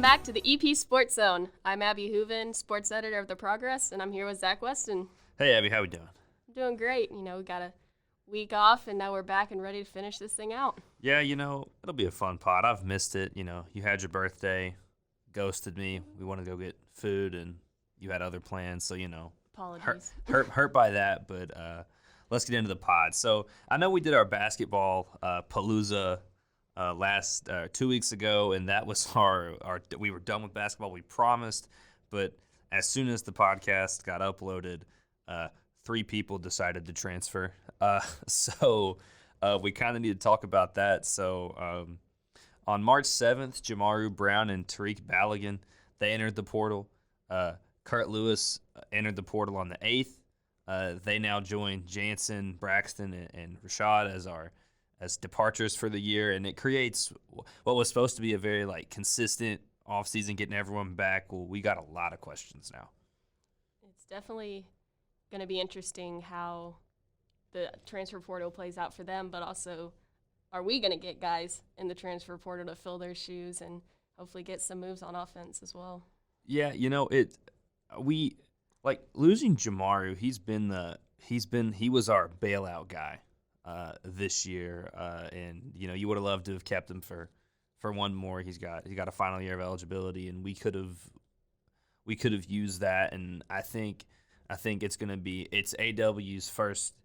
Welcome back to the EP Sports Zone. I'm Abby Hooven, sports editor of The Progress, and I'm here with Zach Weston. Hey, Abby, how we doing? I'm doing great. We got a week off, and now we're back and ready to finish this thing out. Yeah, it'll be a fun pod. I've missed it. You had your birthday, ghosted me. We wanted to go get food, and you had other plans, so, Apologies. hurt by that, but let's get into the pod. So I know we did our basketball palooza last 2 weeks ago, and that was we were done with basketball. We promised, but as soon as the podcast got uploaded, 3 people decided to transfer. So we kind of need to talk about that. So on March 7th, Jamaru Brown and Tariq Balogun, they entered the portal. Kurt Lewis entered the portal on the 8th. They now join Jansen, Braxton, and Rashad as departures for the year, and it creates what was supposed to be a very consistent offseason, getting everyone back. Well, we got a lot of questions now. It's definitely going to be interesting how the transfer portal plays out for them, but also, are we going to get guys in the transfer portal to fill their shoes and hopefully get some moves on offense as well? Yeah, we losing Jamaru. He was our bailout guy this year, and you would have loved to have kept him for one more. He got a final year of eligibility, and we could have used that. And I think it's AW's first.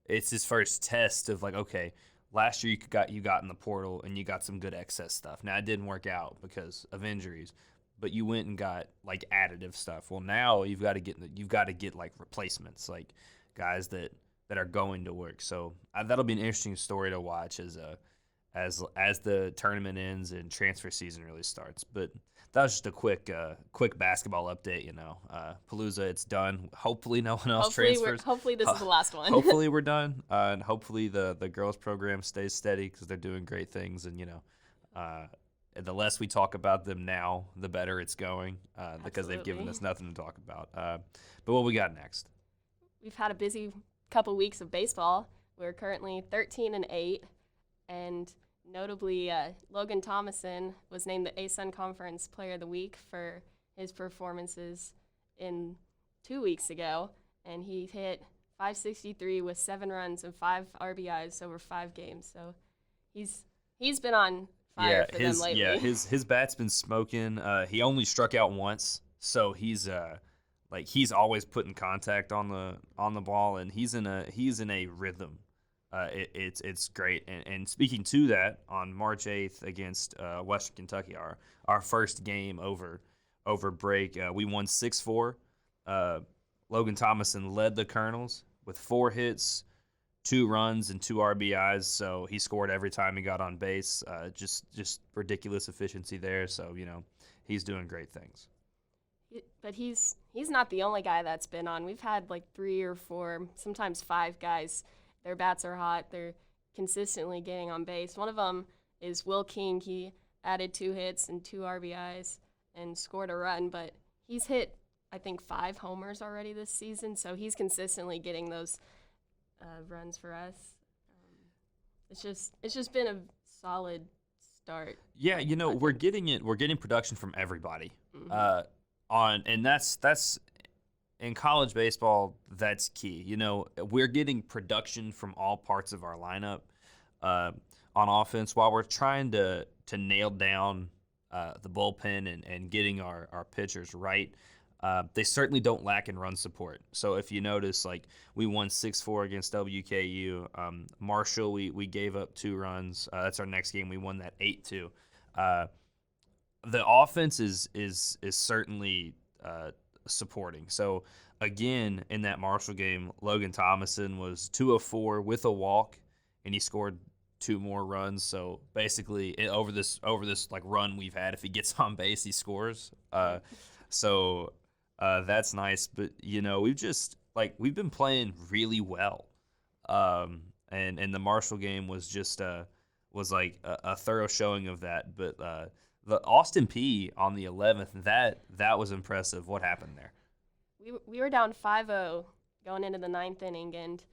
It's his first test of okay, last year you got in the portal and you got some good excess stuff. Now it didn't work out because of injuries, but you went and got additive stuff. Well, now you've got to get replacements, guys that are going to work. So that'll be an interesting story to watch as the tournament ends and transfer season really starts. But that was just a quick basketball update. Palooza, it's done. Hopefully no one else transfers. Hopefully this is the last one. Hopefully we're done, and hopefully the girls program stays steady because they're doing great things. And the less we talk about them now, the better it's going because they've given us nothing to talk about. But what we got next? We've had a busy couple weeks of baseball. We're currently 13-8, and notably Logan Thomason was named the ASUN Conference Player of the Week for his performances in 2 weeks ago, and he hit .563 with 7 runs and 5 RBIs over 5 games. So he's been on fire for them lately. Yeah, his bat's been smoking. He only struck out once, so he's always putting contact on the ball, and he's in a rhythm. It's great. And speaking to that, on March 8th against Western Kentucky, our first game over break, we won 6-4. Logan Thomason led the Colonels with 4 hits, 2 runs, and 2 RBIs. So he scored every time he got on base. Just ridiculous efficiency there. So he's doing great things. But he's not the only guy that's been on. We've had 3 or 4, sometimes 5 guys. Their bats are hot. They're consistently getting on base. One of them is Will King. He added 2 hits and 2 RBIs and scored a run, but he's hit, I think, 5 homers already this season, so he's consistently getting those runs for us. It's just been a solid start. Yeah, we're getting production from everybody. Mm-hmm. And that's in college baseball, that's key. We're getting production from all parts of our lineup on offense while we're trying to nail down the bullpen and getting our pitchers right. They certainly don't lack in run support. So if you notice, we won 6-4 against WKU. Marshall, we gave up 2 runs. That's our next game. We won that 8-2. The offense is certainly supporting. So again, in that Marshall game, Logan Thomason was 2 of 4 with a walk, and he scored 2 more runs. So basically, over this run we've had, if he gets on base, he scores. So that's nice. But we've been playing really well. And the Marshall game was just a thorough showing of that. But the Austin Peay on the 11th, that was impressive. What happened there? We were down 5-0 going into the 9th inning, and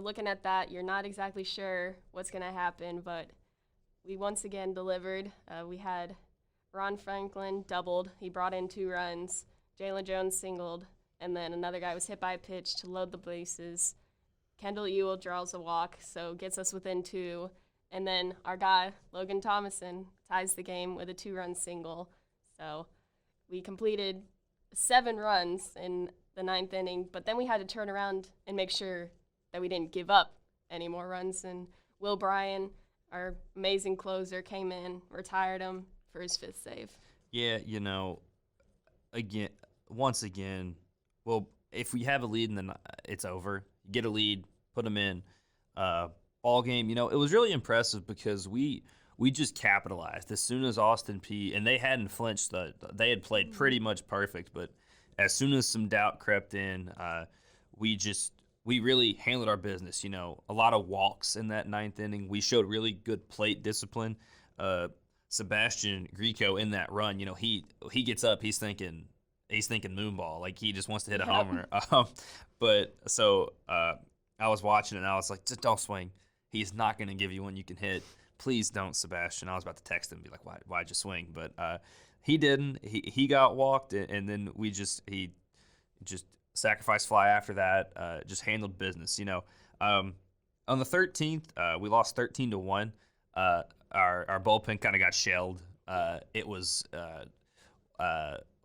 looking at that, you're not exactly sure what's going to happen, but we once again delivered. We had Ron Franklin doubled. He brought in 2 runs. Jalen Jones singled. And then another guy was hit by a pitch to load the bases. Kendall Ewell draws a walk, so gets us within 2. And then our guy, Logan Thomason, ties the game with a 2-run single. So we completed 7 runs in the 9th inning, but then we had to turn around and make sure that we didn't give up any more runs. And Will Bryan, our amazing closer, came in, retired him for his 5th save. Yeah, once again, well, if we have a lead and then it's over, get a lead, put them in. Ball game, it was really impressive because we just capitalized as soon as Austin Peay, and they hadn't flinched. They had played pretty much perfect, but as soon as some doubt crept in, we really handled our business. A lot of walks in that 9th inning. We showed really good plate discipline. Sebastian Grieco in that run, he gets up, he's thinking moonball, like he just wants to hit a homer. But so I was watching it and I was like, just don't swing. He's not going to give you one you can hit. Please don't, Sebastian. I was about to text him and be like, why'd you swing? But he didn't. He got walked, and then he just sacrificed fly after that. Just handled business. On the 13th, we lost 13-1. Our bullpen kind of got shelled. It was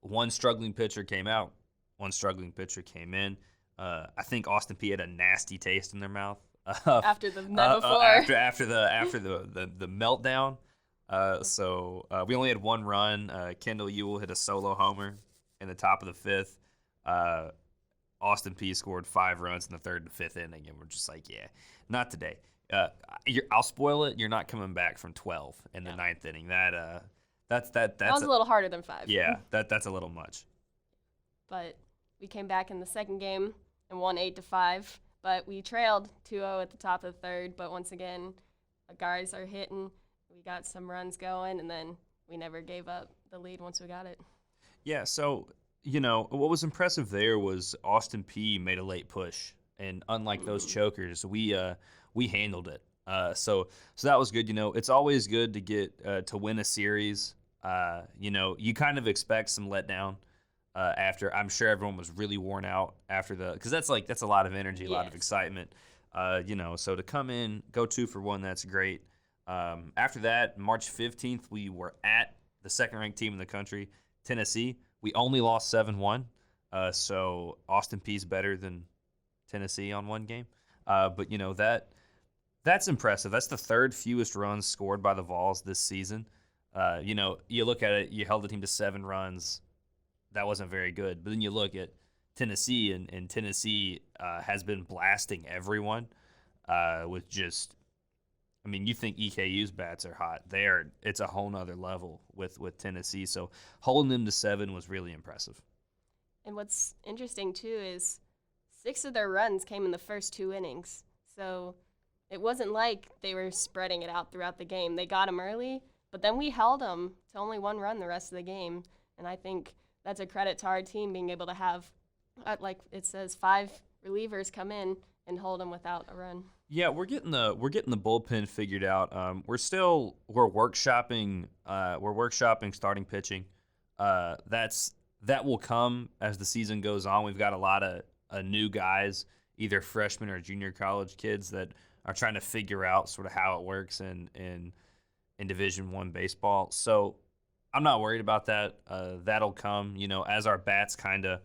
one struggling pitcher came out, one struggling pitcher came in. I think Austin Peay had a nasty taste in their mouth after the night before. After the meltdown. So we only had 1 run. Kendall Ewell hit a solo homer in the top of the 5th. Austin Peay scored 5 runs in the 3rd and 5th inning, and we're just like, yeah, not today. I'll spoil it. You're not coming back from 12 in the 9th inning. That was a little harder than 5. Yeah, that's a little much. But we came back in the second game and won 8-5. But we trailed 2-0 at the top of the 3rd. But once again, the guys are hitting. We got some runs going, and then we never gave up the lead once we got it. Yeah. So what was impressive there was Austin Peay made a late push, and unlike those chokers, we handled it. So that was good. It's always good to get to win a series. You kind of expect some letdown. After, I'm sure everyone was really worn out after because that's a lot of energy, a lot of excitement, so to come in, go 2 for 1, that's great. After that, March 15th, we were at the 2nd-ranked team in the country, Tennessee. We only lost 7-1, so Austin Peay's better than Tennessee on 1 game. But that's impressive. That's the 3rd fewest runs scored by the Vols this season. You look at it, you held the team to 7 runs. That wasn't very good. But then you look at Tennessee, and Tennessee has been blasting everyone with just – you think EKU's bats are hot. It's a whole nother level with Tennessee. So holding them to 7 was really impressive. And what's interesting, too, is 6 of their runs came in the first 2 innings. So it wasn't like they were spreading it out throughout the game. They got them early, but then we held them to only 1 run the rest of the game. And I think – that's a credit to our team being able to have, like it says, 5 relievers come in and hold them without a run. Yeah, we're getting the bullpen figured out. We're workshopping starting pitching. That will come as the season goes on. We've got a lot of new guys, either freshmen or junior college kids that are trying to figure out sort of how it works in Division I baseball. So I'm not worried about that. That'll come, as our bats kind of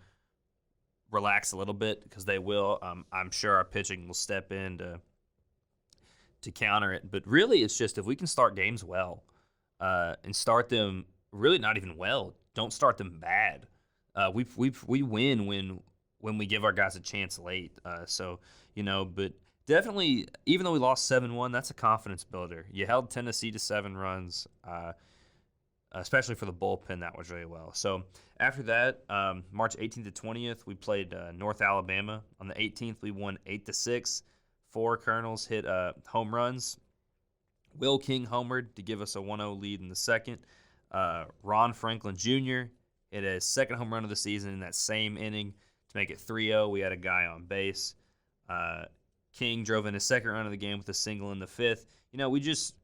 relax a little bit, because they will. I'm sure our pitching will step in to counter it. But really, it's just if we can start games well and start them really not even well, don't start them bad. We win when we give our guys a chance late. But definitely, even though we lost 7-1, that's a confidence builder. You held Tennessee to 7 runs. Especially for the bullpen, that was really well. So after that, March 18th to 20th, we played North Alabama. On the 18th, we won 8-6. 4 Colonels hit home runs. Will King homered to give us a 1-0 lead in the 2nd. Ron Franklin Jr. hit his 2nd home run of the season in that same inning to make it 3-0. We had a guy on base. King drove in his 2nd run of the game with a single in the 5th. We just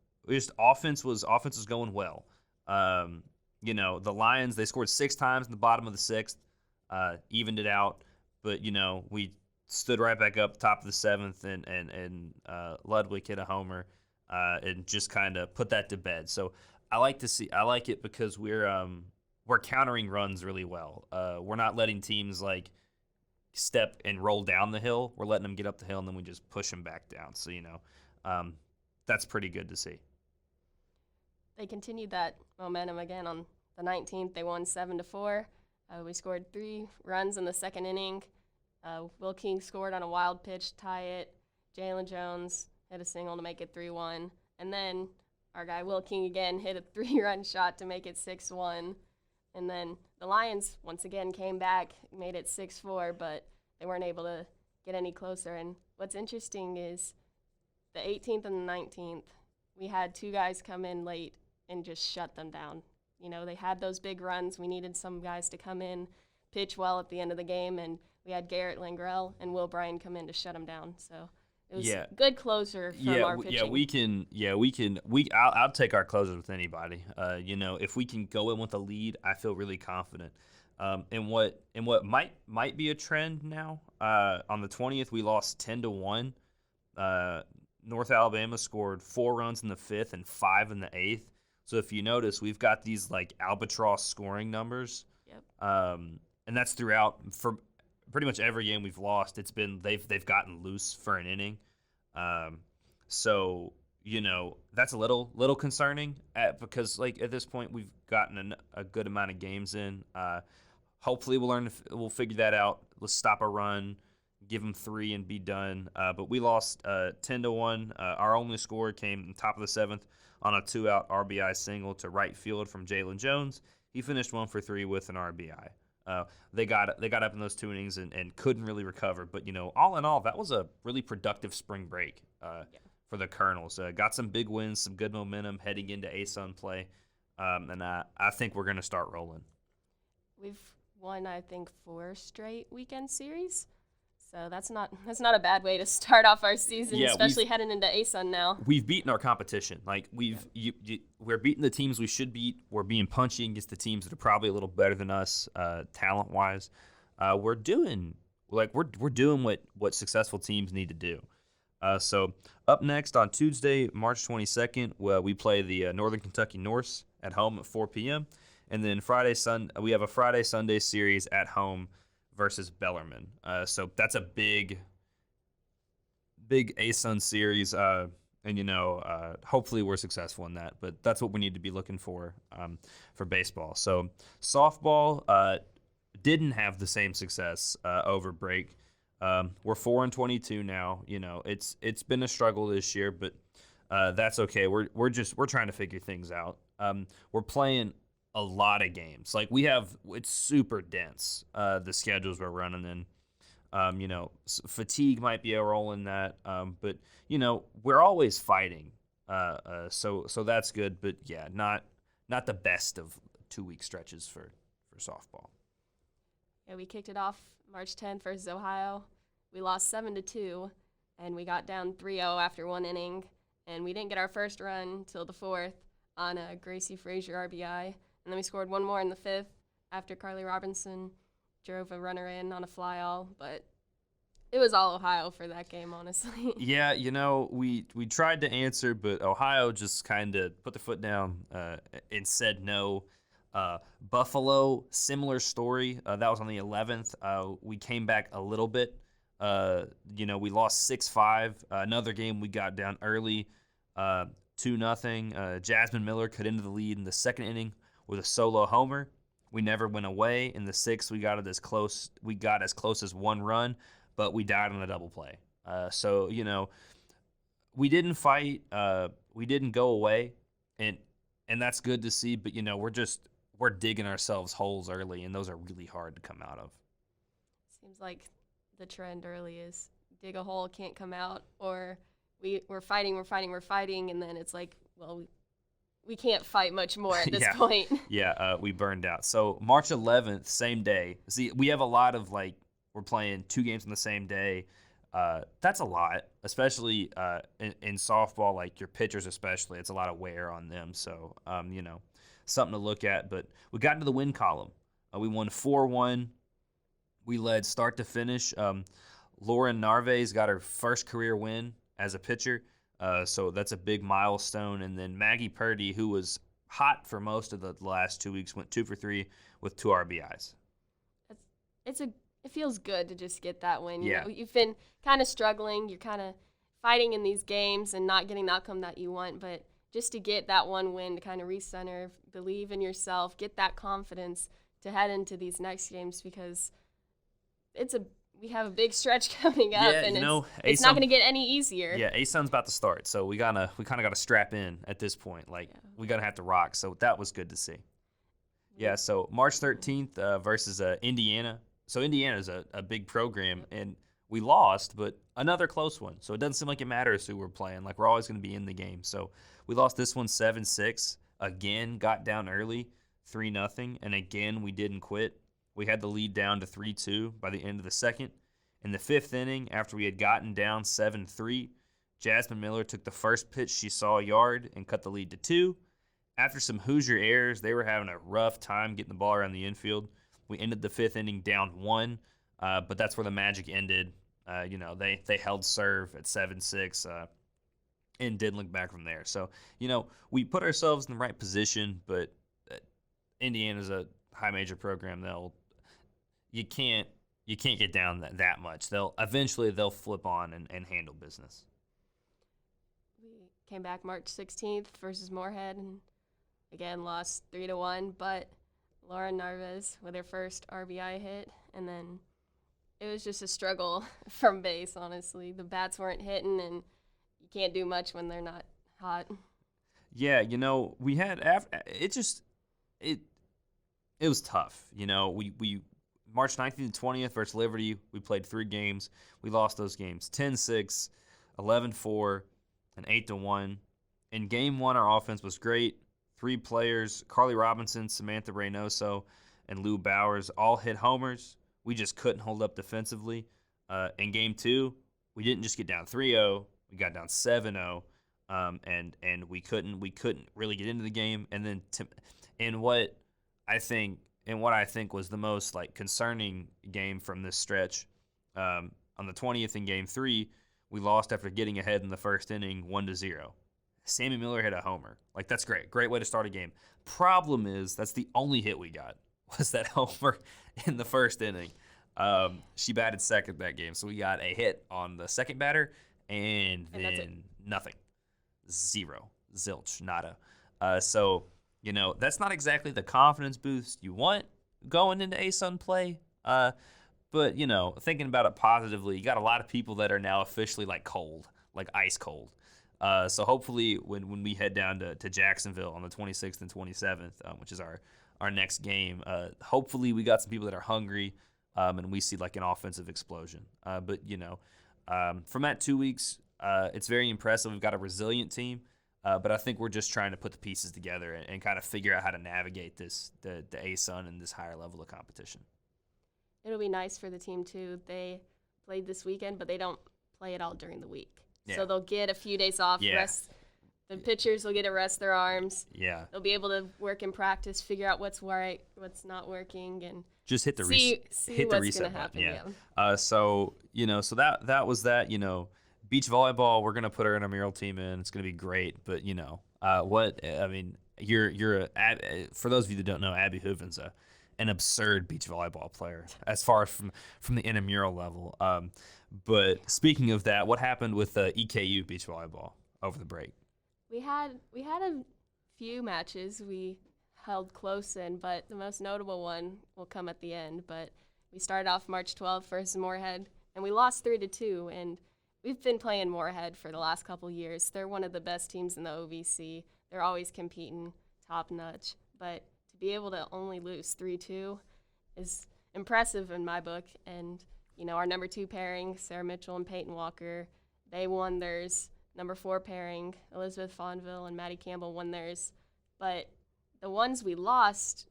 offense was going well. the Lions, they scored 6 times in the bottom of the 6th, evened it out. But, we stood right back up top of the 7th, and Ludwig hit a homer and just kind of put that to bed. So I like it because we're countering runs really well. We're not letting teams like step and roll down the hill. We're letting them get up the hill, and then we just push them back down. So, that's pretty good to see. They continued that momentum again on the 19th. They won 7-4. We scored 3 runs in the second inning. Will King scored on a wild pitch to tie it. Jalen Jones hit a single to make it 3-1. And then our guy Will King again hit a 3-run shot to make it 6-1. And then the Lions once again came back, made it 6-4, but they weren't able to get any closer. And what's interesting is the 18th and the 19th, we had 2 guys come in late and just shut them down. They had those big runs. We needed some guys to come in, pitch well at the end of the game, and we had Garrett Langrell and Will Bryan come in to shut them down. So it was good closure from our pitching. I'll take our closers with anybody. If we can go in with a lead, I feel really confident. And what might be a trend now, on the 20th, we lost 10-1. North Alabama scored 4 runs in the 5th and 5 in the 8th. So if you notice, we've got these like albatross scoring numbers. Yep. And that's throughout for pretty much every game we've lost. It's been they've gotten loose for an inning. So that's a little concerning because like at this point we've gotten a good amount of games in. Hopefully we'll figure that out. Let's stop a run, give them 3 and be done. But we lost 10-1. Our only score came in the top of the 7th on a 2-out RBI single to right field from Jalen Jones. He finished 1 for 3 with an RBI. They got up in those 2 innings and couldn't really recover. But, all in all, that was a really productive spring break for the Colonels. Got some big wins, some good momentum heading into ASUN play. And I think we're going to start rolling. We've won, I think, 4 straight weekend series. So that's not a bad way to start off our season, especially heading into ASUN now. We've beaten our competition. Like we're beating the teams we should beat. We're being punchy against the teams that are probably a little better than us, talent wise. We're doing what successful teams need to do. So up next on Tuesday, March 22nd, we play the Northern Kentucky Norse at home at 4 p.m. And then we have a Friday-Sunday series at home versus Bellarmine. So that's a big ASUN series, and hopefully we're successful in that. But that's what we need to be looking for baseball. So softball didn't have the same success over break. We're 4-22 now. It's been a struggle this year, but that's okay. We're trying to figure things out. We're playing a lot of games. Like it's super dense, the schedules we're running in. Fatigue might be a role in that, but we're always fighting. So that's good, but yeah, not the best of 2-week stretches for softball. Yeah, we kicked it off March 10th versus Ohio. We lost 7-2, and we got down 3-0 after 1 inning, and we didn't get our first run till the 4th on a Gracie Frazier RBI. And then we scored 1 more in the 5th after Carly Robinson drove a runner in on a fly-all. But it was all Ohio for that game, honestly. Yeah, we tried to answer, but Ohio just kind of put the foot down and said no. Buffalo, similar story. That was on the 11th. We came back a little bit. We lost 6-5. Another game we got down early, 2-0. Jasmine Miller cut into the lead in the second inning with a solo homer. We never went away. In the 6th, we got as close as 1 run, but we died on a double play. So we didn't fight. We didn't go away, and that's good to see. But we're digging ourselves holes early, and those are really hard to come out of. Seems like the trend early is dig a hole, can't come out, or we're fighting, and then it's like, well, we can't fight much more at this point. Yeah, we burned out. So March 11th, same day. See, we have a lot of we're playing 2 games on the same day. That's a lot, especially in softball, like your pitchers especially. It's a lot of wear on them. So, something to look at. But we got into the win column. We won 4-1. We led start to finish. Lauren Narvaez got her first career win as a pitcher. So that's a big milestone. And then Maggie Purdy, who was hot for most of the last 2 weeks, went 2 for 3 with 2 RBIs. It feels good to just get that win. Yeah. You've been kind of struggling. You're kind of fighting in these games and not getting the outcome that you want. But just to get that one win, to kind of recenter, believe in yourself, get that confidence to head into these next games, because we have a big stretch coming up, and it's not going to get any easier. Yeah, ASUN's about to start, so we kind of got to strap in at this point. We got to have to rock. So that was good to see. Yeah, so March 13th versus Indiana. So Indiana's a big program, and we lost, but another close one. So it doesn't seem like it matters who we're playing. Like, we're always going to be in the game. So we lost this one 7-6. Again, got down early, 3-0, and again, we didn't quit. We had the lead down to 3-2 by the end of the second. In the 5th inning, after we had gotten down 7-3, Jasmine Miller took the first pitch she saw a yard and cut the lead to 2. After some Hoosier errors, they were having a rough time getting the ball around the infield. We ended the 5th inning down 1, but that's where the magic ended. They held serve at 7-6 and didn't look back from there. So, we put ourselves in the right position, but Indiana's a high major program. You can't get down that much. Eventually they'll flip on and handle business. We came back March 16th versus Moorhead, and again lost 3-1, but Laura Narvaez with her first RBI hit, and then it was just a struggle from base, honestly. The bats weren't hitting, and you can't do much when they're not hot. Yeah, we had it was tough. We March 19th and 20th versus Liberty, we played 3 games. We lost those games 10-6, 11-4, and 8-1. In game 1, our offense was great. 3 players, Carly Robinson, Samantha Reynoso, and Lou Bowers, all hit homers. We just couldn't hold up defensively. In game 2, we didn't just get down 3-0. We got down 7-0, and we couldn't really get into the game. And then in what I think was the most concerning game from this stretch, on the 20th in game 3, we lost after getting ahead in the first inning 1-0. Sammy Miller hit a homer. That's great way to start a game. Problem is, that's the only hit we got, was that homer in the first inning. She batted second that game, so we got a hit on the second batter, and then nothing. 0. Zilch. Nada. So that's not exactly the confidence boost you want going into ASUN play. But, thinking about it positively, you got a lot of people that are now officially cold, ice cold. So hopefully when we head down to Jacksonville on the 26th and 27th, which is our next game, hopefully we got some people that are hungry, and we see an offensive explosion. But from that 2 weeks, it's very impressive. We've got a resilient team. But I think we're just trying to put the pieces together and kind of figure out how to navigate the ASUN and this higher level of competition. It'll be nice for the team, too. They played this weekend, but they don't play it all during the week. Yeah. So they'll get a few days off. Yeah. The pitchers will get to rest their arms. Yeah. They'll be able to work in practice, figure out what's right, what's not working, and just hit the reset button. Yeah. So that was that. Beach volleyball, we're gonna put our intramural team in. It's gonna be great. But you're for those of you that don't know, Abby Hooven's an absurd beach volleyball player as far as from the intramural level. But speaking of that, what happened with EKU beach volleyball over the break? We had a few matches we held close in, but the most notable one will come at the end. But we started off March 12th versus Moorhead, and we lost 3-2. And we've been playing Moorhead for the last couple years. They're one of the best teams in the OVC. They're always competing top notch. But to be able to only lose 3-2 is impressive in my book. And our number 2 pairing, Sarah Mitchell and Peyton Walker, they won theirs. Number 4 pairing, Elizabeth Fonville and Maddie Campbell won theirs. But the ones we lost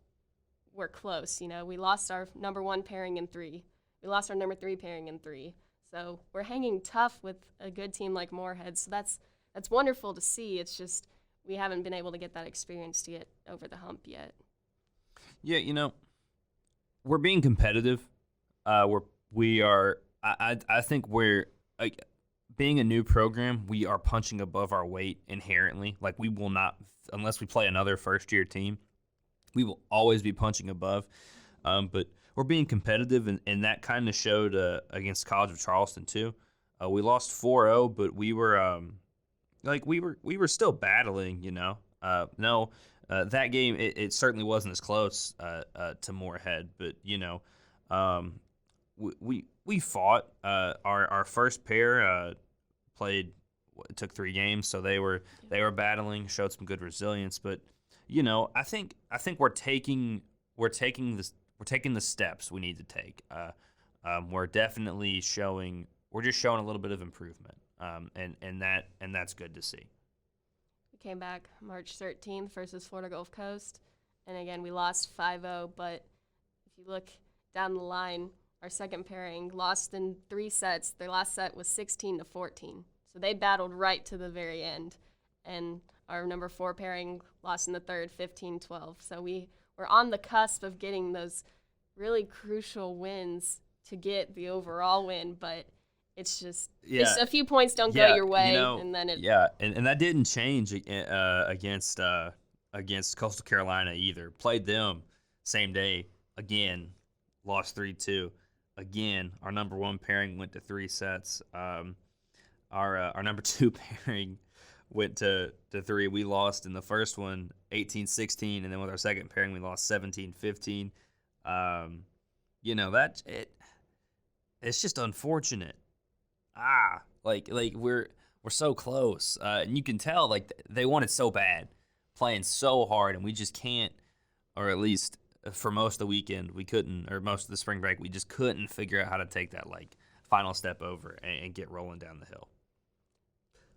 were close. We lost our number 1 pairing in 3. We lost our number 3 pairing in 3. So we're hanging tough with a good team like Moorhead. So that's wonderful to see. It's just we haven't been able to get that experience to get over the hump yet. Yeah, we're being competitive. We are. I think we're being a new program. We are punching above our weight inherently. Like we will not, unless we play another first-year team, we will always be punching above. But we're being competitive, and that kind of showed against College of Charleston too. We lost 4-0, but we were we were still battling. That game it certainly wasn't as close to Moorhead, but we fought. Our first pair played. It took 3 games, so they were battling, showed some good resilience. But I think we're taking the steps we need to take. We're definitely showing. We're just showing a little bit of improvement, and that's good to see. We came back March 13th versus Florida Gulf Coast, and again we lost 5-0. But if you look down the line, our second pairing lost in 3 sets. Their last set was 16-14, so they battled right to the very end. And our number 4 pairing lost in the third, 15-12. So we're on the cusp of getting those really crucial wins to get the overall win, but it's just a few points don't go your way, and then it. Yeah, and that didn't change against Coastal Carolina either. Played them same day again, lost 3-2. Again, our number 1 pairing went to 3 sets. Our number 2 pairing went to 3. We lost in the first one 18-16, and then with our second pairing we lost 17-15. It's just unfortunate. We're so close, and you can tell they want it so bad, playing so hard, and we just can't, or at least for most of the weekend we couldn't, or most of the spring break we just couldn't figure out how to take that final step over and get rolling down the hill.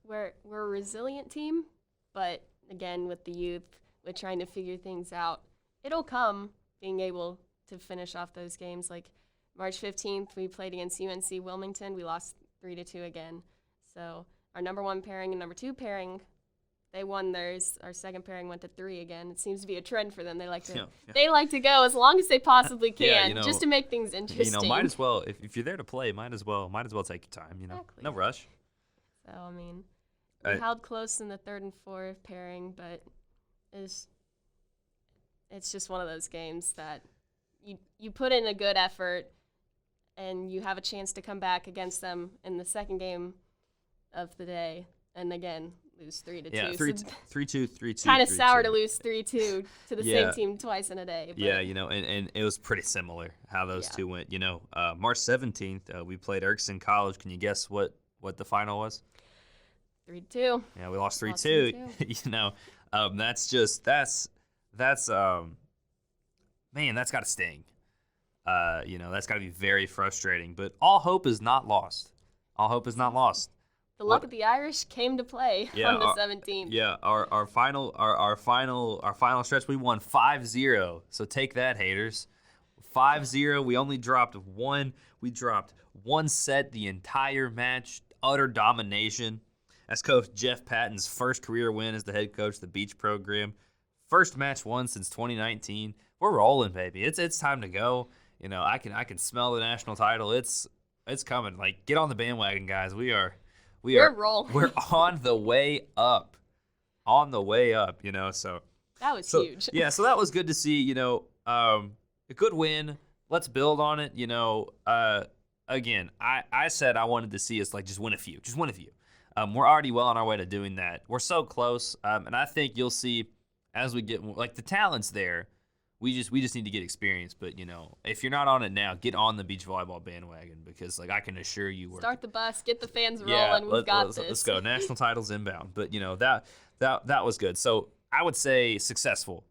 We're a resilient team, but again with the youth, with trying to figure things out, it'll come being able to finish off those games. Like March 15th, we played against UNC Wilmington. We lost 3-2 again. So our number 1 pairing and number 2 pairing, they won theirs. Our second pairing went to 3 again. It seems to be a trend for them. They like to they like to go as long as they possibly can, just to make things interesting. Might as well if you're there to play, might as well take your time. Exactly. No rush. So we held close in the 3rd and 4th pairing, but it's just one of those games that you put in a good effort and you have a chance to come back against them in the second game of the day, and again lose 3-2. Yeah, 3-2. Kind of sour to lose 3-2 to the same team twice in a day. But. Yeah, and it was pretty similar how those two went. March 17th, we played Erskine College. Can you guess what the final was? 3-2. Yeah, we lost 3-2. That's got to sting. That's got to be very frustrating. But all hope is not lost. The luck of the Irish came to play on the 17th. Yeah, our final stretch, we won 5-0. So take that, haters. 5-0. We only dropped one. We dropped one set the entire match. Utter domination. That's Coach Jeff Patton's first career win as the head coach of the Beach program. First match won since 2019. We're rolling, baby. It's time to go. I can smell the national title. It's coming. Get on the bandwagon, guys. We're rolling. We're on the way up. So that was huge. Yeah, so that was good to see. A good win. Let's build on it. Again, I said I wanted to see us just win a few. We're already well on our way to doing that. We're so close, and I think you'll see as we get the talent's there. We just need to get experience. But if you're not on it now, get on the beach volleyball bandwagon, because I can assure you, start the bus, get the fans rolling. We've got this. Let's go. National titles inbound. But that was good. So I would say successful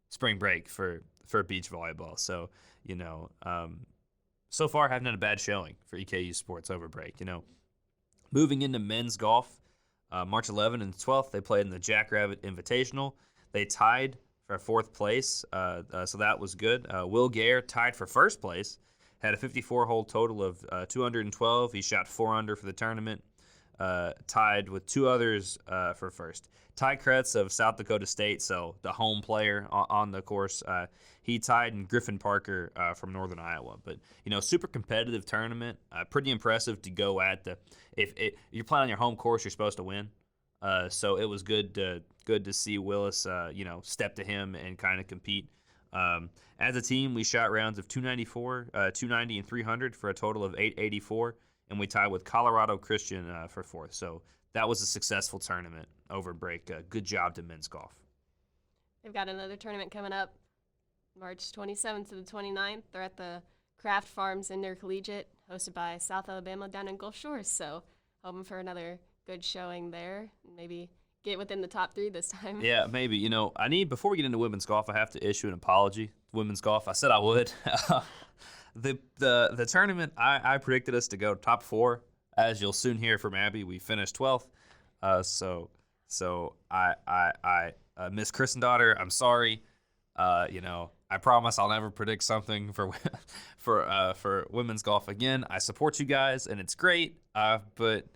spring break for beach volleyball. So so far haven't had a bad showing for EKU sports over break. Moving into men's golf, March 11th and 12th, they played in the Jackrabbit Invitational. They tied for 4th place, so that was good. Will Gare tied for 1st place, had a 54-hole total of 212. He shot 4 under for the tournament, tied with 2 others for first. Ty Kretz of South Dakota State, so the home player on the course, he tied in Griffin Parker from Northern Iowa. But, super competitive tournament. Pretty impressive to go at if you're playing on your home course, you're supposed to win. So it was good to see Willis, step to him and kind of compete. As a team, we shot rounds of 294, 290, and 300 for a total of 884, and we tied with Colorado Christian for 4th. So that was a successful tournament over break. Good job to men's golf. They've got another tournament coming up March 27th to the 29th. They're at the Kraft Farms Intercollegiate, hosted by South Alabama down in Gulf Shores. So hoping for another good showing there. Maybe get within the top 3 this time. Yeah, maybe. Before we get into women's golf, I have to issue an apology. Women's golf, I said I would. The tournament, I predicted us to go top 4. As you'll soon hear from Abby, we finished 12th. So I Miss Christendaughter, I'm sorry. I promise I'll never predict something for women's golf again. I support you guys, and it's great. But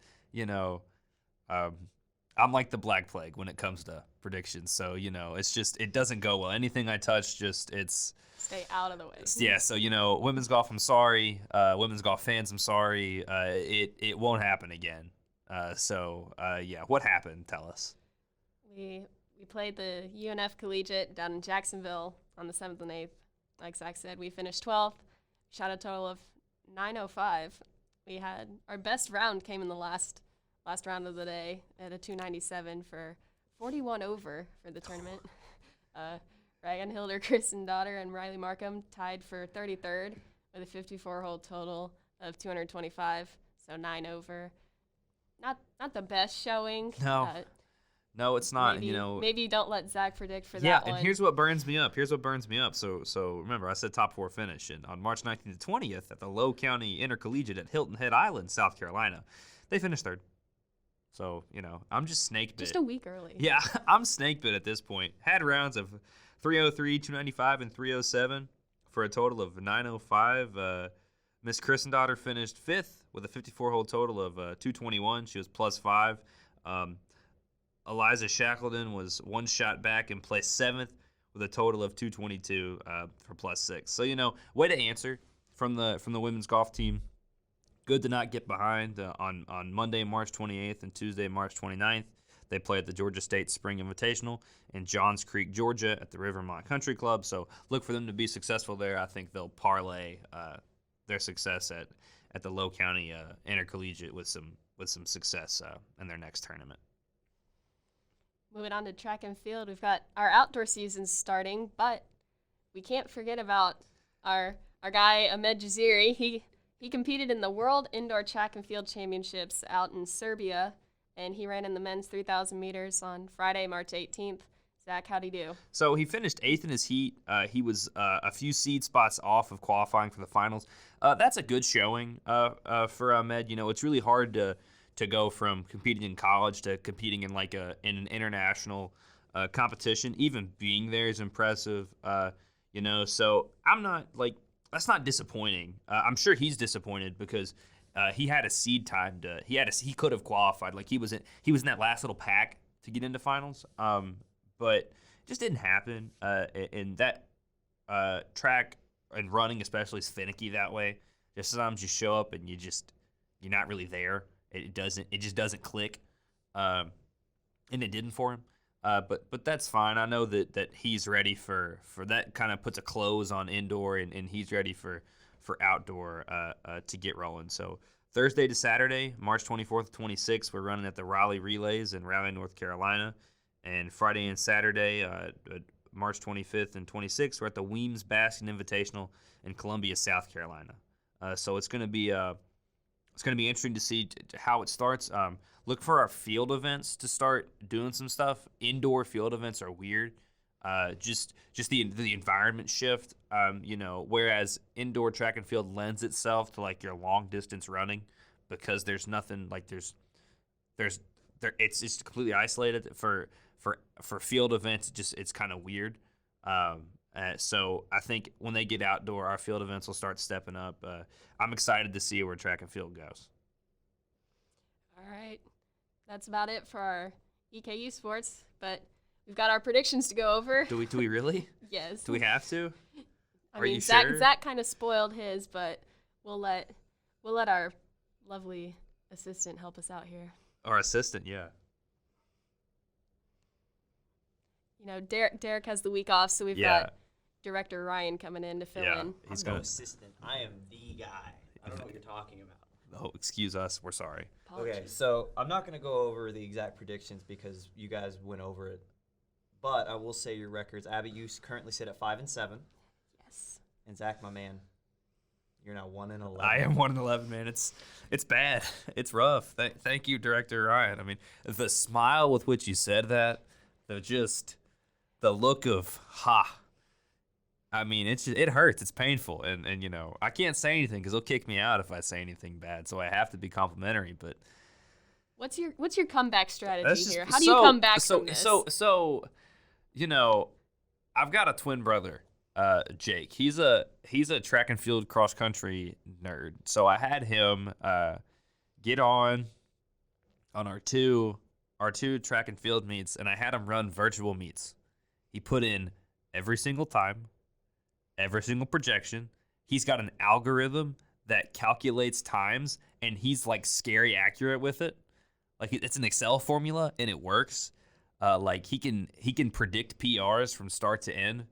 I'm like the Black Plague when it comes to predictions. So it's just it doesn't go well. Anything I touch, it's stay out of the way. Yeah. So women's golf, I'm sorry. Women's golf fans, I'm sorry. It won't happen again. What happened? Tell us. We played the UNF Collegiate down in Jacksonville on the 7th and 8th. Like Zach said, we finished 12th, shot a total of 905. We had our best round came in the last round of the day at a 297 for 41 over for the tournament. Reagan Hilder, Christendaughter, and Riley Markham tied for 33rd with a 54-hole total of 225, so 9 over. Not the best showing. No, it's not. Maybe you don't let Zach predict for that Yeah, one. and here's what burns me up. So remember, I said top 4 finish, and on March 19th to 20th at the Low County Intercollegiate at Hilton Head Island, South Carolina, they finished 3rd. So I'm just snake bit. Just a week early. Yeah, I'm snake bit at this point. Had rounds of 303, 295, and 307 for a total of 905. Miss Christendaughter finished 5th with a 54-hole total of 221. She was +5. Eliza Shackleton was 1 shot back and placed 7th with a total of 222 for +6. So way to answer from the women's golf team. Good to not get behind. On Monday, March 28th and Tuesday, March 29th, they play at the Georgia State Spring Invitational in Johns Creek, Georgia at the Rivermont Country Club. So look for them to be successful there. I think they'll parlay their success at the Low County Intercollegiate with some success in their next tournament. Moving on to track and field, we've got our outdoor seasons starting, but we can't forget about our guy Ahmed Jaziri. He competed in the World Indoor Track and Field Championships out in Serbia, and he ran in the men's 3,000 meters on Friday, March 18th. Zach, how'd he do? So he finished 8th in his heat. He was a few seed spots off of qualifying for the finals. That's a good showing for Ahmed. It's really hard to go from competing in college to competing in in an international competition. Even being there is impressive. So I'm not that's not disappointing. I'm sure he's disappointed because he had a seed time he could have qualified. He was in that last little pack to get into finals. But it just didn't happen. And that track and running especially is finicky that way. Just sometimes you show up and you're not really there. It just doesn't click. And it didn't for him. But that's fine. I know that he's ready for that. Kind of puts a close on indoor, and he's ready for outdoor to get rolling. So Thursday to Saturday, March 24th to 26th, we're running at the Raleigh Relays in Raleigh, North Carolina. And Friday and Saturday, March 25th and 26th, we're at the Weems Basket Invitational in Columbia, South Carolina. So it's going to be interesting to see how it starts. Look for our field events to start doing some stuff. Indoor field events are weird. Just the environment shift. Whereas indoor track and field lends itself to your long distance running because there's nothing it's just completely isolated. For field events, it's kind of weird. So I think when they get outdoor, our field events will start stepping up. I'm excited to see where track and field goes. All right. That's about it for our EKU sports, but we've got our predictions to go over. Do we really? Yes. Do we have to? I Are mean, you Zach, sure? Zach kind of spoiled his, but we'll let our lovely assistant help us out here. Our assistant, yeah. You know, Derek has the week off, so we've got Director Ryan coming in to fill in. He's no gonna. assistant. I am the guy. I don't know what you're talking about. Oh, excuse us. We're sorry. Okay, Apologies. so I'm not going to go over the exact predictions because you guys went over it. But I will say your records. Abby, you currently sit at 5-7. Yes. And Zach, my man, you're now 1-11. I am 1-11, man. It's bad. It's rough. Thank you, Director Ryan. I mean, the smile with which you said that, the look of ha. I mean, it hurts. It's painful, and you know, I can't say anything because they'll kick me out if I say anything bad. So I have to be complimentary. But What's your comeback strategy that's just, here? How do you come back from this? So, you know, I've got a twin brother, Jake. He's a track and field cross country nerd. So I had him get on our two track and field meets, and I had him run virtual meets. He put in every single time, every single projection. He's got an algorithm that calculates times, and he's like scary accurate with it. Like it's an Excel formula, and it works. Like he can predict PRs from start to end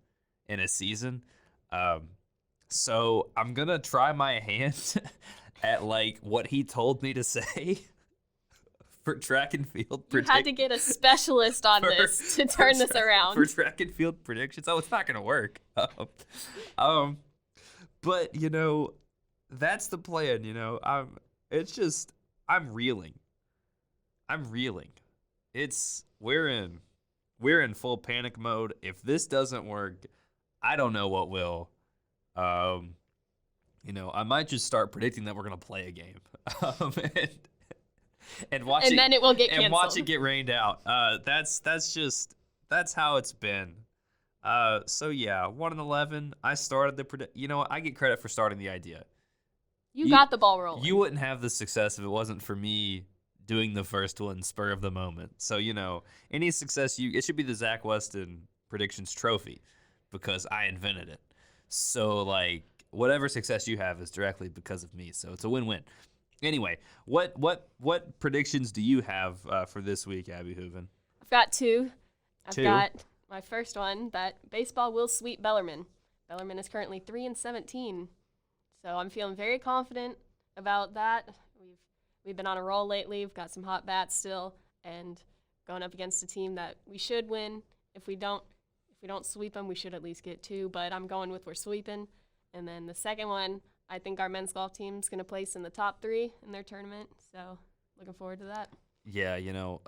in a season. So I'm gonna try my hand at like what he told me to say for track and field. You had to get a specialist on this to turn this around. For track and field predictions. Oh, it's not gonna work. But you know, that's the plan. You know, I'm reeling. We're in full panic mode. If this doesn't work, I don't know what will. You know, I might just start predicting that we're gonna play a game, and watch and then it will get canceled. and watch it get rained out. That's how it's been. So yeah, 1-11. I started the you know what? I get credit for starting the idea. You got the ball rolling. You wouldn't have the success if it wasn't for me doing the first one, spur of the moment. So, you know, any success it should be the Zach Weston predictions trophy because I invented it. So, like, whatever success you have is directly because of me. So it's a win-win. Anyway, what predictions do you have for this week, Abby Hooven? I've got two. I've Two? got my first one that baseball will sweep Bellarmine. Bellarmine is currently 3-17. So I'm feeling very confident about that. We've been on a roll lately. We've got some hot bats still, and going up against a team that we should win. If we don't sweep them, we should at least get two. But I'm going with we're sweeping. And then the second one, I think our men's golf team's going to place in the top 3 in their tournament. So looking forward to that. Yeah, you know,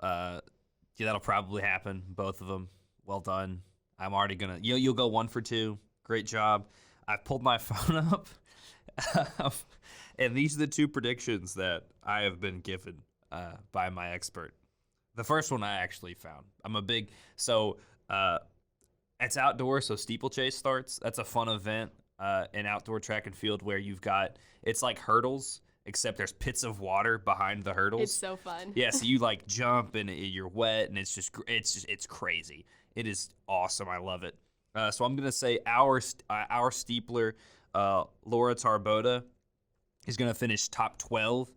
that'll probably happen. Both of them. Well done. I'm already gonna. You'll go 1 for 2. Great job. I've pulled my phone up. And these are the 2 predictions that I have been given by my expert. The first one I actually found. I'm a big it's outdoor, so steeplechase starts. That's a fun event in outdoor track and field where it's like hurdles, except there's pits of water behind the hurdles. It's so fun. Yeah, so you like jump and you're wet, and it's crazy. It is awesome. I love it. So I'm gonna say our steepler. Laura Tarbota is going to finish top 12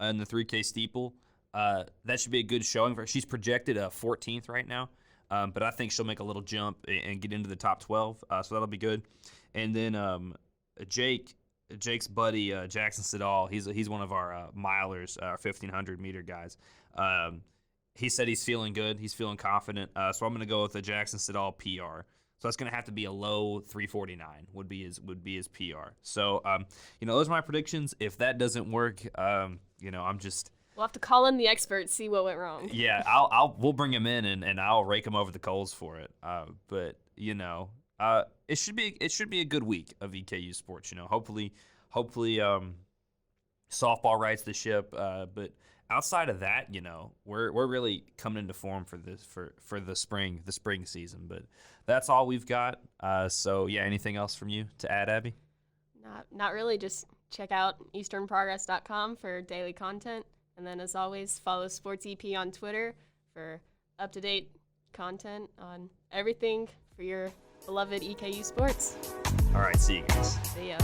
in the 3K steeple. That should be a good showing for her. She's projected 14th right now, but I think she'll make a little jump and get into the top 12, so that'll be good. And then Jake's buddy, Jackson Siddall, he's one of our milers, our 1,500 meter guys. He said he's feeling good. He's feeling confident, so I'm going to go with the Jackson Siddall PR. So that's going to have to be a low 349 would be his PR. So, you know, those are my predictions. If that doesn't work, you know, We'll have to call in the experts, see what went wrong. Yeah, we'll bring him in and I'll rake him over the coals for it. But you know, it should be a good week of EKU sports. You know, hopefully, softball rights the ship. But outside of that, we're really coming into form for the spring season. But that's all we've got. So yeah, anything else from you to add, Abby? Not really. Just check out easternprogress.com for daily content, and then as always, follow Sports EP on Twitter for up-to-date content on everything for your beloved EKU sports. All right, see you guys. See ya.